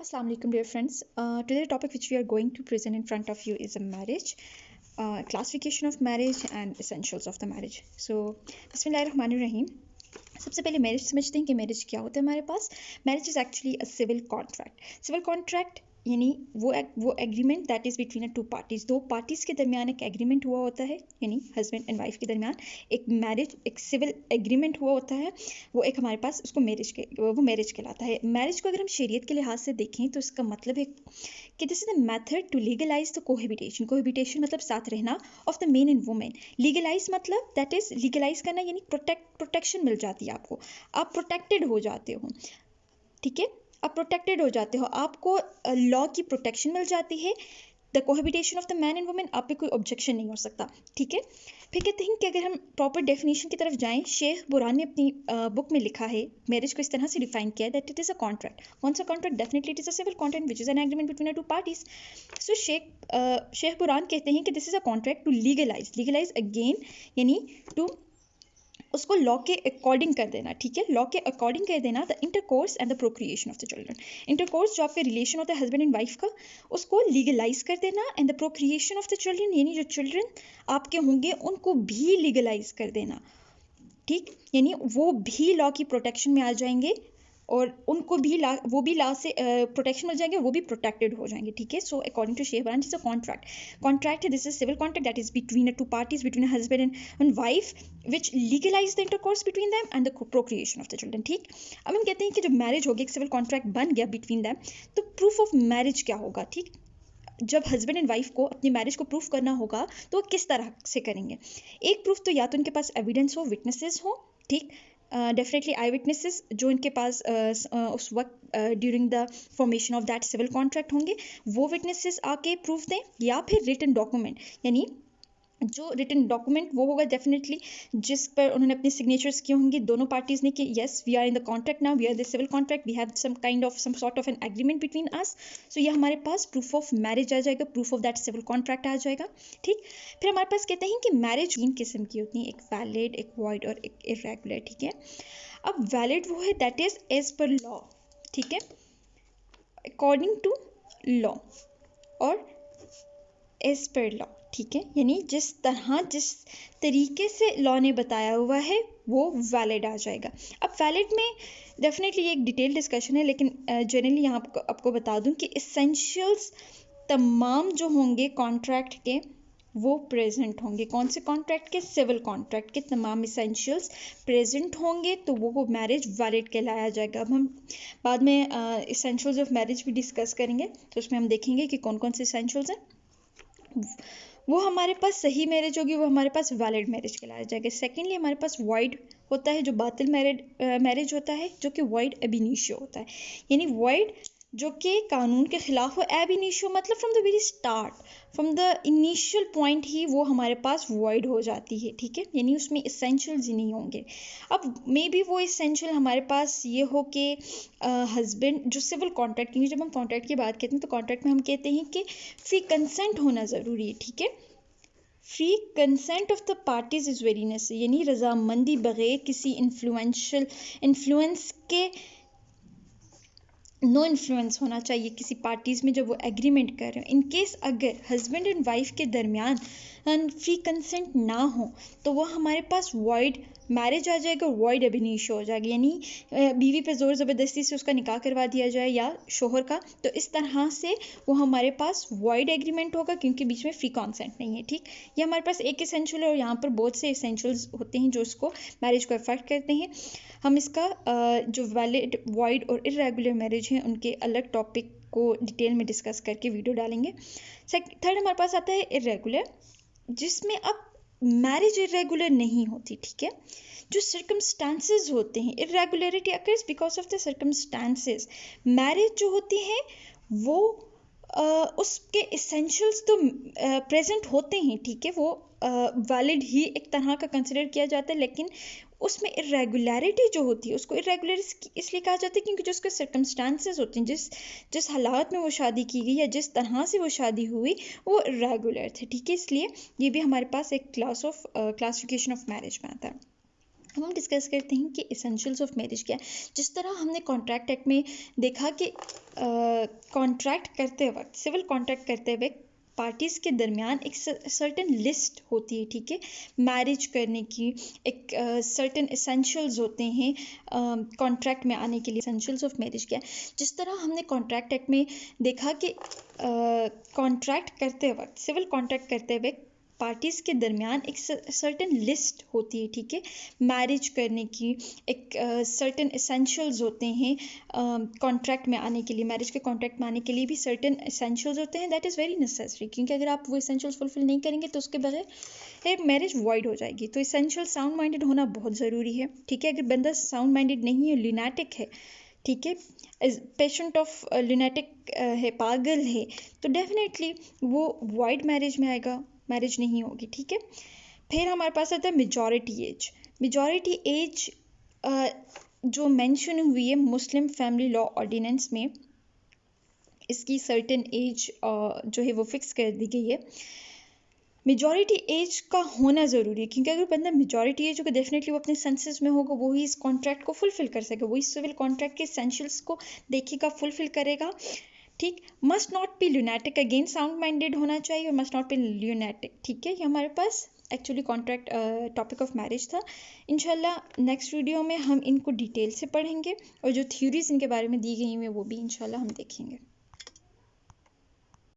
Assalamu alaikum, dear friends. Today, the topic which we are going to present in front of you is a marriage, classification of marriage and essentials of the marriage. So, Bismillahirrahmanirrahim. सबसे पहले marriage समझते हैं कि marriage क्या होता है हमारे पास. Marriage is actually a civil contract. Civil contract यानी वो agreement that is between two parties. दो पार्टीज़ के दरमियान एक एग्रीमेंट हुआ होता है, यानी हस्बैंड एंड वाइफ के दरमियान एक मैरिज, एक सिविल एग्रीमेंट हुआ होता है. वो एक हमारे पास उसको वो मैरिज कहलाता है. मैरिज को अगर हम शरीयत के लिहाज से देखें तो इसका मतलब है कि this is the method to legalise the cohabitation. Cohabitation मतलब साथ रहना of the men and women. Legalise मतलब दैट इज़ लीगलाइज करना, यानी प्रोटेक्शन मिल जाती है आपको, आप प्रोटेक्टेड हो जाते हो. ठीक है, आप प्रोटेक्टेड हो जाते हो, आपको लॉ की प्रोटेक्शन मिल जाती है. The cohabitation of the man and women, आप पे कोई ऑब्जेक्शन नहीं हो सकता. ठीक है, फिर कहते हैं कि अगर हम प्रॉपर डेफिनेशन की तरफ जाएं, शेख बुरहान ने अपनी बुक में लिखा है मैरिज को इस तरह से डिफाइन किया है that it is a contract. कौन सा contract? Definitely it is a civil contract which is an agreement between two parties. So Sheikh Burhan कहते हैं कि this is a contract to legalize again, यानी टू उसको लॉ के अकॉर्डिंग कर देना. ठीक है, लॉ के अकॉर्डिंग कर देना the intercourse and the procreation of the children. Intercourse जो आपके रिलेशन होता है हस्बैंड एंड वाइफ का, उसको लीगलाइज कर देना. And the procreation of the children, यानी जो चिल्ड्रन आपके होंगे उनको भी लीगलाइज कर देना. ठीक, यानी वो भी लॉ की प्रोटेक्शन में आ जाएंगे और उनको भी वो भी लॉ से प्रोटेक्शन मिल जाएंगे, वो भी प्रोटेक्टेड हो जाएंगे. ठीक है, so according to Sheikh Burhan is a contract this is civil contract that is between two parties, between husband and wife, which legalise the intercourse between them and the procreation of the children. ठीक, अब हम कहते हैं कि जब marriage हो गई, एक सिविल कॉन्ट्रैक्ट बन गया बिटवीन दैम, तो प्रूफ ऑफ मैरिज क्या होगा. ठीक, जब हस्बैंड एंड वाइफ को अपनी मैरिज को प्रूफ करना होगा तो किस तरह से करेंगे. एक प्रूफ तो या तो उनके पास एविडेंस हो, विटनेसेस हो. ठीक, डेफिनेटली आई विटनेसेस जो इनके पास उस वक्त during the formation of that civil contract होंगे, वो विटनेसेस आके प्रूफ दें. या फिर रिटन डॉक्यूमेंट, यानी जो रिटन डॉक्यूमेंट वो होगा डेफिनेटली जिस पर उन्होंने अपनी सिग्नेचर्स किए होंगे दोनों पार्टीज ने कि yes we are in the contract now, we are the civil contract, we have some kind of some sort of an agreement between us. So ये हमारे पास प्रूफ ऑफ मैरिज आ जाएगा, proof of that civil contract आ जाएगा. ठीक, फिर हमारे पास कहते हैं कि मैरिज 3 किस्म की होती है, एक वैलिड, एक वॉइड और एक इरेगुलर. ठीक है, अब वैलिड वो है that is as per law. ठीक है, अकॉर्डिंग टू लॉ और एज पर लॉ. ठीक है, यानी जिस तरीके से लॉ ने बताया हुआ है वो वैलिड आ जाएगा. अब वैलिड में डेफिनेटली एक डिटेल डिस्कशन है, लेकिन जनरली यहाँ आपको बता दूं कि इसेंशियल्स तमाम जो होंगे कॉन्ट्रैक्ट के वो प्रेजेंट होंगे. कौन से कॉन्ट्रैक्ट के? सिविल कॉन्ट्रैक्ट के तमाम इसेंशियल्स प्रेजेंट होंगे तो वो मैरिज वैलिड कहलाया जाएगा. अब हम बाद में इसेंशियल्स ऑफ मैरिज भी डिस्कस करेंगे, तो उसमें हम देखेंगे कि कौन कौन से इसेंशियल्स हैं. वो हमारे पास सही मैरिज होगी, वो हमारे पास वैलिड मैरिज कहलाया जाएगा. सेकेंडली हमारे पास वॉइड होता है, जो बातिल मैरिज होता है, जो कि वॉइड एब इनिशियो होता है. यानी वॉइड जो कि कानून के खिलाफ हो. एब इनिशियो मतलब from the very start, from the initial point ही वो हमारे पास वॉइड हो जाती है. ठीक है, यानी उसमें इसेंशियल्स ही नहीं होंगे. अब मे बी वो इसेंशियल हमारे पास ये हो कि हस्बैंड जो सिविल कॉन्ट्रैक्ट, क्योंकि जब हम कॉन्ट्रैक्ट की बात करते हैं तो कॉन्ट्रैक्ट में हम कहते हैं कि फ्री कंसेंट होना ज़रूरी है. ठीक है, free consent of the parties is very necessary, यानी रजामंदी बगैर किसी इन्फ्लुएंस के, नो इन्फ्लुएंस होना चाहिए किसी पार्टीज़ में जब वो एग्रीमेंट कर रहे हो. इन केस अगर हस्बैंड एंड वाइफ के दरमियान फ्री कंसेंट ना हो तो वो हमारे पास वॉइड मैरिज आ जाएगा, वॉइड एब इनिशियो हो जाएगा. यानी बीवी पे ज़ोर ज़बरदस्ती से उसका निकाह करवा दिया जाए या शोहर का, तो इस तरह से वो हमारे पास वॉइड एग्रीमेंट होगा क्योंकि बीच में फ्री कंसेंट नहीं है. ठीक, ये हमारे पास एक इसेंशियल है और यहाँ पर बहुत से इसेंशियल्स होते हैं जो उसको मैरिज को अफेक्ट करते हैं. हम इसका जो वैलिड, वॉइड और इरेगुलर मैरिज हैं उनके अलग टॉपिक को डिटेल में डिस्कस करके वीडियो डालेंगे. थर्ड हमारे पास आता है इरेगुलर, जिसमें अब मैरिज इरेगुलर नहीं होती. ठीक है, जो सर्कमस्टांसेस होते हैं, irregularity occurs because of the circumstances. Marriage जो होती है वो उसके इसेंशियल्स तो प्रेजेंट होते हैं. ठीक है, वो वैलिड ही एक तरह का कंसिडर किया जाता है, लेकिन उसमें इरेगुलरिटी जो होती है उसको इरेगुलर इसलिए कहा जाता है क्योंकि जो उसके सर्कमस्टांसेस होते हैं, जिस हालात में वो शादी की गई या जिस तरह से वो शादी हुई वो इरेगुलर थे. ठीक है, इसलिए ये भी हमारे पास एक क्लासिफिकेशन ऑफ मैरिज में आता है. हम डिस्कस करते हैं कि एसेंशियल्स ऑफ मैरिज क्या है। जिस तरह हमने कॉन्ट्रैक्ट एक्ट में देखा कि कॉन्ट्रैक्ट करते वक्त, सिविल कॉन्ट्रैक्ट करते वक्त पार्टीज़ के दरमियान एक सर्टेन लिस्ट होती है, ठीक है, मैरिज करने की एक सर्टेन एसेंशियल्स होते हैं कॉन्ट्रैक्ट में आने के लिए। एसेंशियल्स ऑफ मैरिज क्या है। जिस तरह हमने कॉन्ट्रैक्ट एक्ट में देखा कि कॉन्ट्रैक्ट करते वक्त, सिविल कॉन्ट्रैक्ट करते वक्त पार्टीज़ के दरमियान एक सर्टेन लिस्ट होती है, ठीक है, मैरिज करने की एक सर्टेन एसेंशियल्स होते हैं कॉन्ट्रैक्ट में आने के लिए। मैरिज के कॉन्ट्रैक्ट में आने के लिए भी सर्टेन एसेंशियल्स होते हैं, दैट इज़ वेरी नेसेसरी, क्योंकि अगर आप वो एसेंशियल्स फुलफिल नहीं करेंगे तो उसके बगैर मैरिज वॉइड हो जाएगी। तो एसेंशियल साउंड माइंडेड होना बहुत ज़रूरी है, ठीक है। अगर बंदा साउंड माइंडेड नहीं है, लुनाटिक है, ठीक है, पेशेंट ऑफ लुनाटिक है, पागल है, तो डेफिनेटली वो वॉइड मैरिज में आएगा, मैरिज नहीं होगी, ठीक है। फिर हमारे पास आता है मेजॉरिटी एज। मेजॉरिटी एज जो मेंशन हुई है मुस्लिम फैमिली लॉ ऑर्डिनेंस में, इसकी सर्टेन एज जो है वो फिक्स कर दी गई है। मेजॉरिटी एज का होना ज़रूरी है, क्योंकि अगर बंदा मेजॉरिटी एज होगा डेफिनेटली वो अपने सेंसेस में होगा, वो ही इस कॉन्ट्रैक्ट को फुलफिल कर सकेगा, वही सिविल कॉन्ट्रैक्ट के एसेंशियल्स को देखेगा, फुलफिल करेगा, ठीक। Must not be lunatic, again sound minded होना चाहिए, और मस्ट नॉट बी ल्यूनेटिक, ठीक है। ये हमारे पास actually contract topic of marriage था। इंशाल्लाह नेक्स्ट वीडियो में हम इनको डिटेल से पढ़ेंगे, और जो थ्योरीज इनके बारे में दी गई हैं वो भी इंशाल्लाह हम देखेंगे।